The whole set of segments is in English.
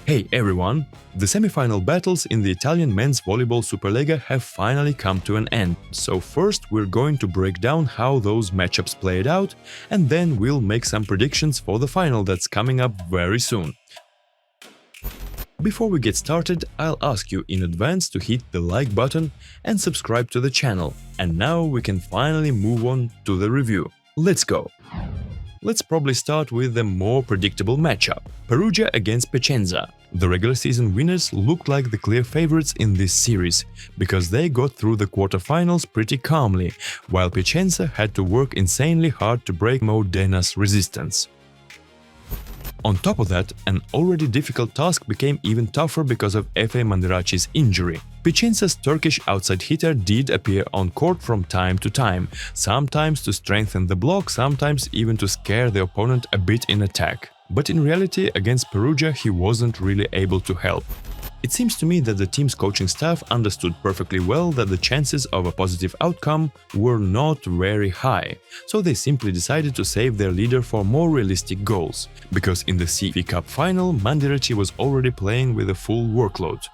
Hey everyone! The semi-final battles in the Italian men's volleyball SuperLega have finally come to an end, so first we're going to break down how those matchups played out, and then we'll make some predictions for the final that's coming up very soon. Before we get started, I'll ask you in advance to hit the like button and subscribe to the channel, and now we can finally move on to the review. Let's go! Let's probably start with the more predictable matchup – Perugia against Piacenza. The regular season winners looked like the clear favorites in this series, because they got through the quarterfinals pretty calmly, while Piacenza had to work insanely hard to break Modena's resistance. On top of that, an already difficult task became even tougher because of Efe Mandiraci's injury. Piacenza's Turkish outside hitter did appear on court from time to time, sometimes to strengthen the block, sometimes even to scare the opponent a bit in attack. But in reality, against Perugia he wasn't really able to help. It seems to me that the team's coaching staff understood perfectly well that the chances of a positive outcome were not very high, so they simply decided to save their leader for more realistic goals, because in the CV Cup final Mandiraci was already playing with a full workload.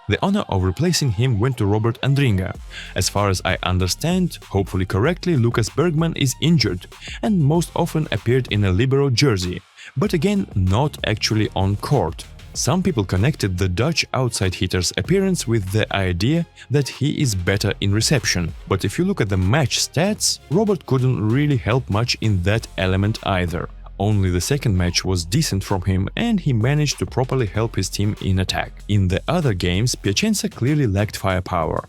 The honor of replacing him went to Robert Andringa. As far as I understand, hopefully correctly, Lucas Bergman is injured and most often appeared in a libero jersey, but again not actually on court. Some people connected the Dutch outside hitter's appearance with the idea that he is better in reception, but if you look at the match stats, Robert couldn't really help much in that element either. Only the second match was decent from him and he managed to properly help his team in attack. In the other games, Piacenza clearly lacked firepower.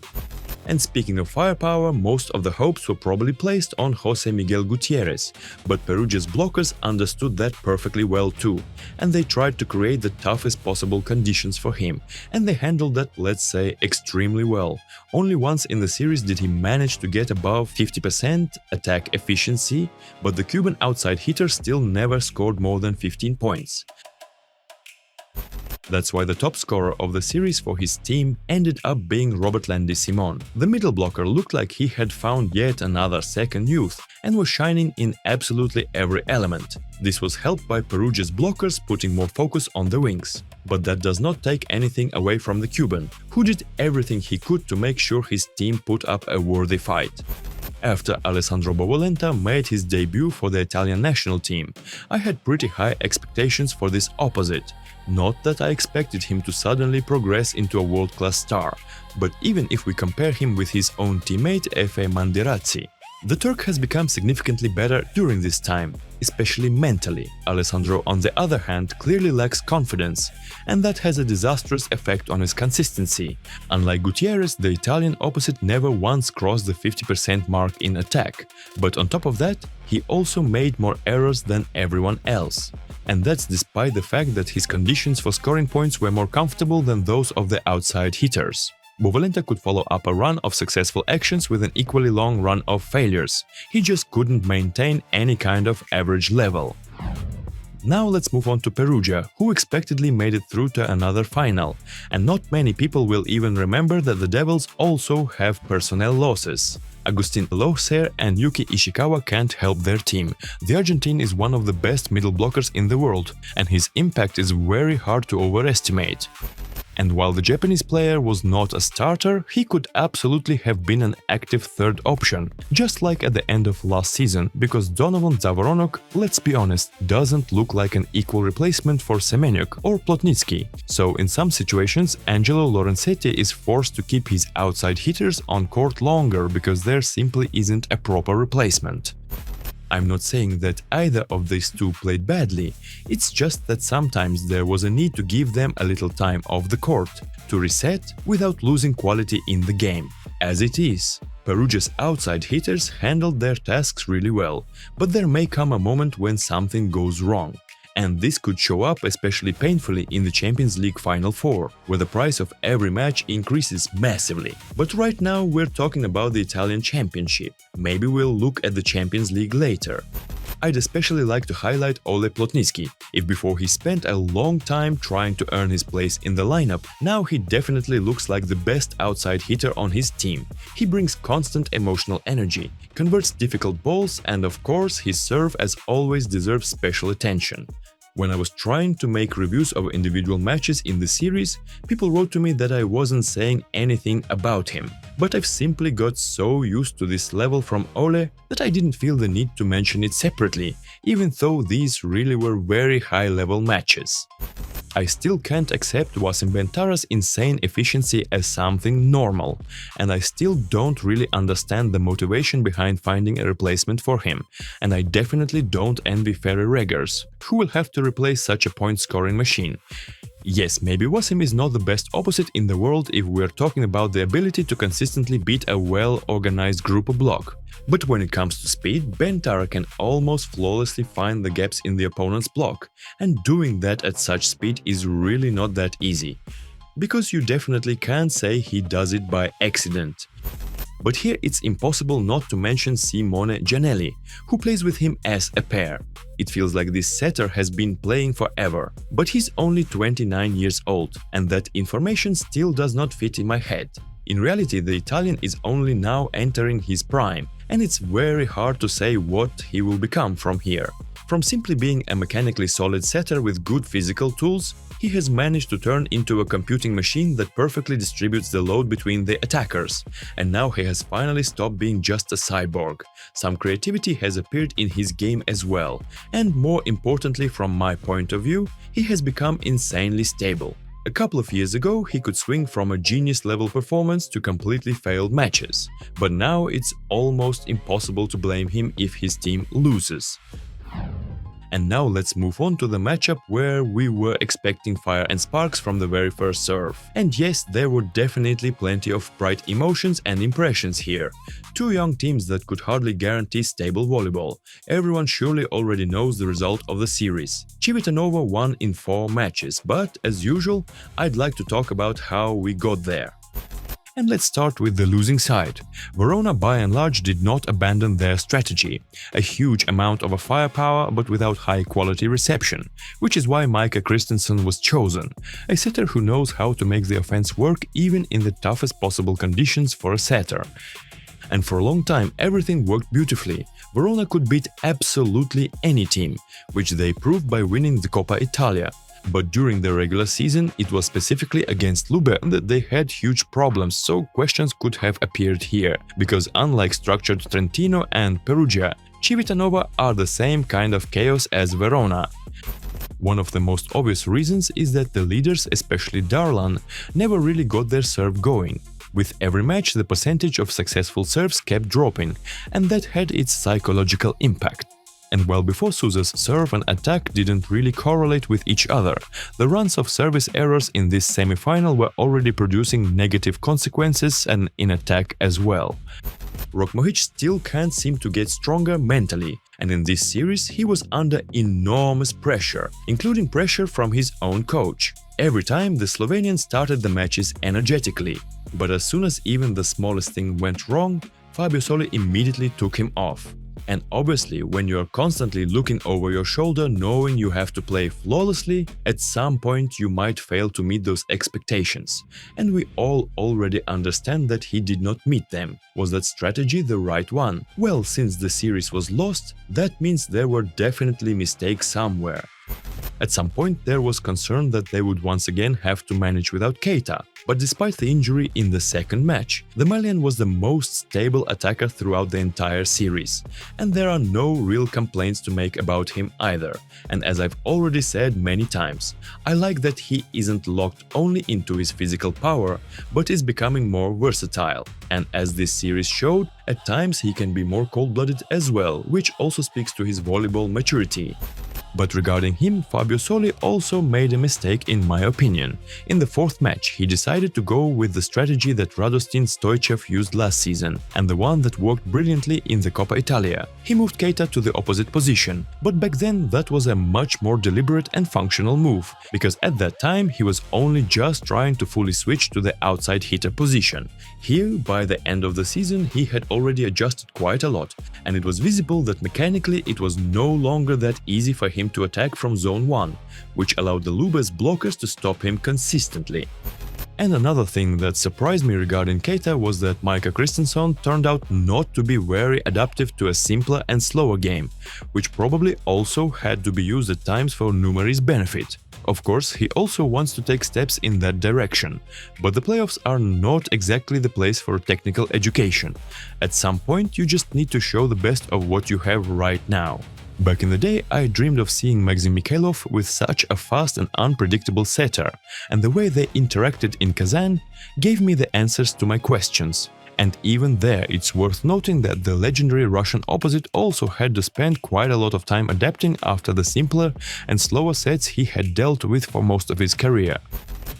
And speaking of firepower, most of the hopes were probably placed on Jose Miguel Gutierrez, but Perugia's blockers understood that perfectly well too, and they tried to create the toughest possible conditions for him, and they handled that, let's say, extremely well. Only once in the series did he manage to get above 50% attack efficiency, but the Cuban outside hitter still never scored more than 15 points. That's why the top scorer of the series for his team ended up being Robert Landy Simon. The middle blocker looked like he had found yet another second youth and was shining in absolutely every element. This was helped by Perugia's blockers putting more focus on the wings. But that does not take anything away from the Cuban, who did everything he could to make sure his team put up a worthy fight. After Alessandro Bovolenta made his debut for the Italian national team, I had pretty high expectations for this opposite. Not that I expected him to suddenly progress into a world-class star, but even if we compare him with his own teammate Efe Mandiraci, the Turk has become significantly better during this time, especially mentally. Alessandro, on the other hand, clearly lacks confidence, and that has a disastrous effect on his consistency. Unlike Gutierrez, the Italian opposite never once crossed the 50% mark in attack, but on top of that, he also made more errors than everyone else. And that's despite the fact that his conditions for scoring points were more comfortable than those of the outside hitters. Bovolenta could follow up a run of successful actions with an equally long run of failures. He just couldn't maintain any kind of average level. Now let's move on to Perugia, who expectedly made it through to another final, and not many people will even remember that the Devils also have personnel losses. Agustin Lohser and Yuki Ishikawa can't help their team. The Argentine is one of the best middle blockers in the world, and his impact is very hard to overestimate. And while the Japanese player was not a starter, he could absolutely have been an active third option, just like at the end of last season, because Donovan Zavoronok, let's be honest, doesn't look like an equal replacement for Semenyuk or Plotnitsky. So in some situations, Angelo Lorenzetti is forced to keep his outside hitters on court longer because there simply isn't a proper replacement. I'm not saying that either of these two played badly, it's just that sometimes there was a need to give them a little time off the court, to reset without losing quality in the game. As it is, Perugia's outside hitters handled their tasks really well, but there may come a moment when something goes wrong. And this could show up especially painfully in the Champions League Final 4, where the price of every match increases massively. But right now we're talking about the Italian Championship. Maybe we'll look at the Champions League later. I'd especially like to highlight Ole Plotnitsky. If before he spent a long time trying to earn his place in the lineup, now he definitely looks like the best outside hitter on his team. He brings constant emotional energy, converts difficult balls, and of course his serve as always deserves special attention. When I was trying to make reviews of individual matches in the series, people wrote to me that I wasn't saying anything about him. But I've simply got so used to this level from Ole that I didn't feel the need to mention it separately, even though these really were very high-level matches. I still can't accept Wasim Bentara's insane efficiency as something normal, and I still don't really understand the motivation behind finding a replacement for him, and I definitely don't envy Ferry Reggers, who will have to replace such a point-scoring machine. Yes, maybe Wasim is not the best opposite in the world if we're talking about the ability to consistently beat a well-organized group block. But when it comes to speed, Bentara can almost flawlessly find the gaps in the opponent's block, and doing that at such speed is really not that easy. Because you definitely can't say he does it by accident. But here it's impossible not to mention Simone Gianelli, who plays with him as a pair. It feels like this setter has been playing forever, but he's only 29 years old, and that information still does not fit in my head. In reality, the Italian is only now entering his prime, and it's very hard to say what he will become from here. From simply being a mechanically solid setter with good physical tools, he has managed to turn into a computing machine that perfectly distributes the load between the attackers, and now he has finally stopped being just a cyborg. Some creativity has appeared in his game as well, and more importantly from my point of view, he has become insanely stable. A couple of years ago, he could swing from a genius-level performance to completely failed matches, but now it's almost impossible to blame him if his team loses. And now let's move on to the matchup where we were expecting fire and sparks from the very first serve. And yes, there were definitely plenty of bright emotions and impressions here. Two young teams that could hardly guarantee stable volleyball. Everyone surely already knows the result of the series. Civitanova won in 4 matches, but as usual, I'd like to talk about how we got there. And let's start with the losing side. Verona by and large did not abandon their strategy. A huge amount of firepower but without high quality reception, which is why Micah Christensen was chosen, a setter who knows how to make the offense work even in the toughest possible conditions for a setter. And for a long time everything worked beautifully. Verona could beat absolutely any team, which they proved by winning the Coppa Italia. But during the regular season, it was specifically against Lube that they had huge problems, so questions could have appeared here, because unlike structured Trentino and Perugia, Civitanova are the same kind of chaos as Verona. One of the most obvious reasons is that the leaders, especially Darlan, never really got their serve going. With every match, the percentage of successful serves kept dropping, and that had its psychological impact. And well before Sousa's serve and attack didn't really correlate with each other, the runs of service errors in this semi-final were already producing negative consequences and in attack as well. Rokmohic still can't seem to get stronger mentally, and in this series he was under enormous pressure, including pressure from his own coach. Every time the Slovenian started the matches energetically, but as soon as even the smallest thing went wrong, Fabio Soli immediately took him off. And obviously, when you're constantly looking over your shoulder knowing you have to play flawlessly, at some point you might fail to meet those expectations. And we all already understand that he did not meet them. Was that strategy the right one? Well, since the series was lost, that means there were definitely mistakes somewhere. At some point there was concern that they would once again have to manage without Keita, but despite the injury in the second match, the Malian was the most stable attacker throughout the entire series, and there are no real complaints to make about him either. And as I've already said many times, I like that he isn't locked only into his physical power, but is becoming more versatile. And as this series showed, at times he can be more cold-blooded as well, which also speaks to his volleyball maturity. But regarding him, Fabio Soli also made a mistake in my opinion. In the fourth match, he decided to go with the strategy that Radostin Stoichev used last season, and the one that worked brilliantly in the Coppa Italia. He moved Keita to the opposite position, but back then that was a much more deliberate and functional move, because at that time he was only just trying to fully switch to the outside hitter position. Here, by the end of the season, he had already adjusted quite a lot, and it was visible that mechanically it was no longer that easy for him to attack from zone 1, which allowed the Lube's blockers to stop him consistently. And another thing that surprised me regarding Keita was that Micah Christensen turned out not to be very adaptive to a simpler and slower game, which probably also had to be used at times for Numeri's benefit. Of course, he also wants to take steps in that direction, but the playoffs are not exactly the place for technical education. At some point, you just need to show the best of what you have right now. Back in the day, I dreamed of seeing Maxim Mikhailov with such a fast and unpredictable setter, and the way they interacted in Kazan gave me the answers to my questions. And even there, it's worth noting that the legendary Russian opposite also had to spend quite a lot of time adapting after the simpler and slower sets he had dealt with for most of his career.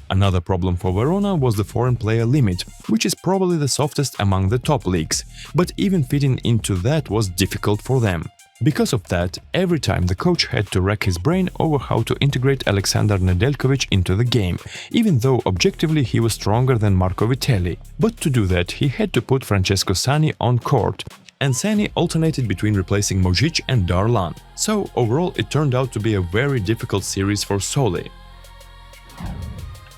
Another problem for Verona was the foreign player limit, which is probably the softest among the top leagues, but even fitting into that was difficult for them. Because of that, every time the coach had to rack his brain over how to integrate Alexander Nedeljkovic into the game, even though objectively he was stronger than Marco Vitelli. But to do that, he had to put Francesco Sani on court, and Sani alternated between replacing Mojic and Darlan. So overall it turned out to be a very difficult series for Sole.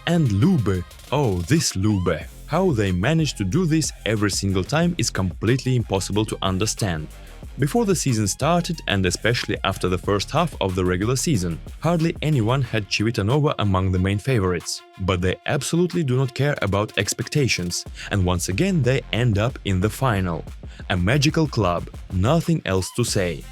And Lube. Oh, this Lube. How they managed to do this every single time is completely impossible to understand. Before the season started, and especially after the first half of the regular season, hardly anyone had Civitanova among the main favorites. But they absolutely do not care about expectations, and once again they end up in the final. A magical club, nothing else to say.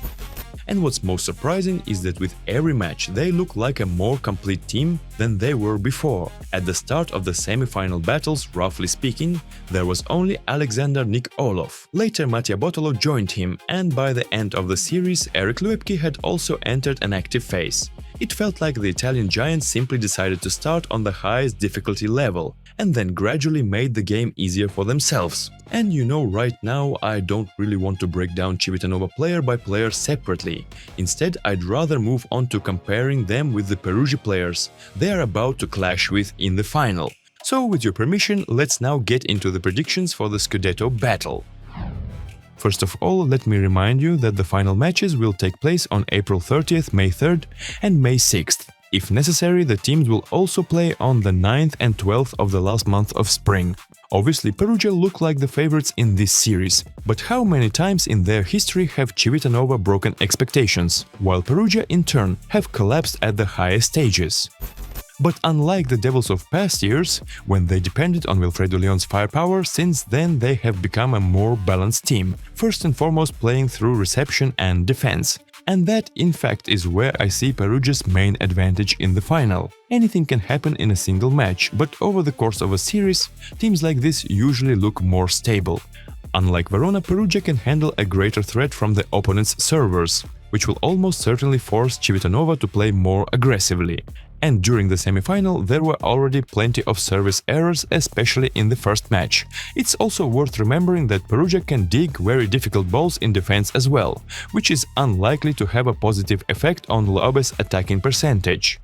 And what's most surprising is that with every match they look like a more complete team than they were before. At the start of the semi-final battles, roughly speaking, there was only Alexander Nikolov. Later Mattia Bottolo joined him, and by the end of the series Eric Luebke had also entered an active phase. It felt like the Italian giants simply decided to start on the highest difficulty level, and then gradually made the game easier for themselves. And you know, right now I don't really want to break down Civitanova player by player separately. Instead, I'd rather move on to comparing them with the Perugia players they are about to clash with in the final. So with your permission, let's now get into the predictions for the Scudetto battle. First of all, let me remind you that the final matches will take place on April 30th, May 3rd and May 6th. If necessary, the teams will also play on the 9th and 12th of the last month of spring. Obviously, Perugia look like the favorites in this series, but how many times in their history have Civitanova broken expectations, while Perugia in turn have collapsed at the highest stages? But unlike the Devils of past years, when they depended on Wilfredo Leon's firepower, since then they have become a more balanced team, first and foremost playing through reception and defense. And that, in fact, is where I see Perugia's main advantage in the final. Anything can happen in a single match, but over the course of a series, teams like this usually look more stable. Unlike Verona, Perugia can handle a greater threat from the opponent's servers, which will almost certainly force Civitanova to play more aggressively. And during the semifinal, there were already plenty of service errors, especially in the first match. It's also worth remembering that Perugia can dig very difficult balls in defense as well, which is unlikely to have a positive effect on Lube's attacking percentage.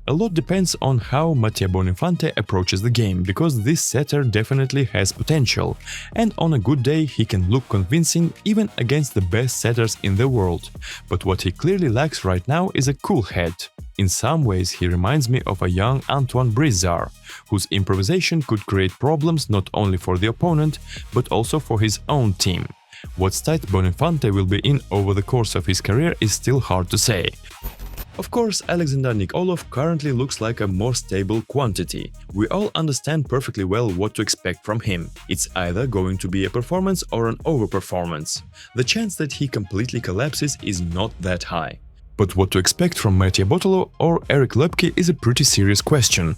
A lot depends on how Mattia Bonifante approaches the game, because this setter definitely has potential, and on a good day he can look convincing even against the best setters in the world. But what he clearly lacks right now is a cool head. In some ways he reminds me of a young Antoine Brizard, whose improvisation could create problems not only for the opponent, but also for his own team. What state Bonifante will be in over the course of his career is still hard to say. Of course, Alexander Nikolov currently looks like a more stable quantity. We all understand perfectly well what to expect from him. It's either going to be a performance or an overperformance. The chance that he completely collapses is not that high. But what to expect from Mattia Bottolo or Eric Luebke is a pretty serious question.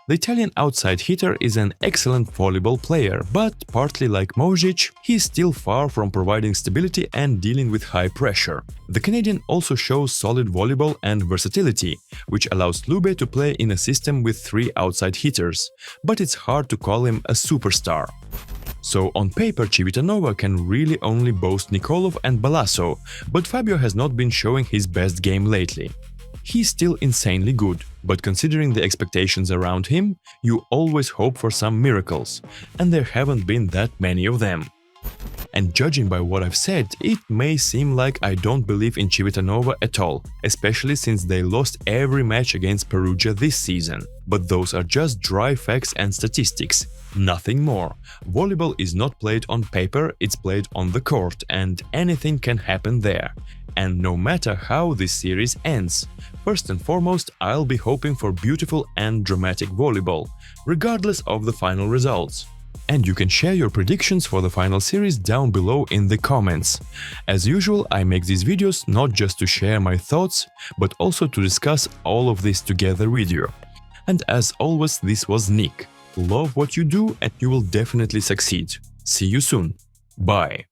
The Italian outside hitter is an excellent volleyball player, but partly like Mojic, he is still far from providing stability and dealing with high pressure. The Canadian also shows solid volleyball and versatility, which allows Lube to play in a system with 3 outside hitters, but it's hard to call him a superstar. So on paper Civitanova can really only boast Nikolov and Balasso, but Fabio has not been showing his best game lately. He's still insanely good, but considering the expectations around him, you always hope for some miracles, and there haven't been that many of them. And judging by what I've said, it may seem like I don't believe in Civitanova at all, especially since they lost every match against Perugia this season. But those are just dry facts and statistics, nothing more. Volleyball is not played on paper, it's played on the court, and anything can happen there. And no matter how this series ends, first and foremost, I'll be hoping for beautiful and dramatic volleyball, regardless of the final results. And you can share your predictions for the final series down below in the comments. As usual, I make these videos not just to share my thoughts, but also to discuss all of this together with you. And as always, this was Nick. Love what you do and you will definitely succeed. See you soon. Bye.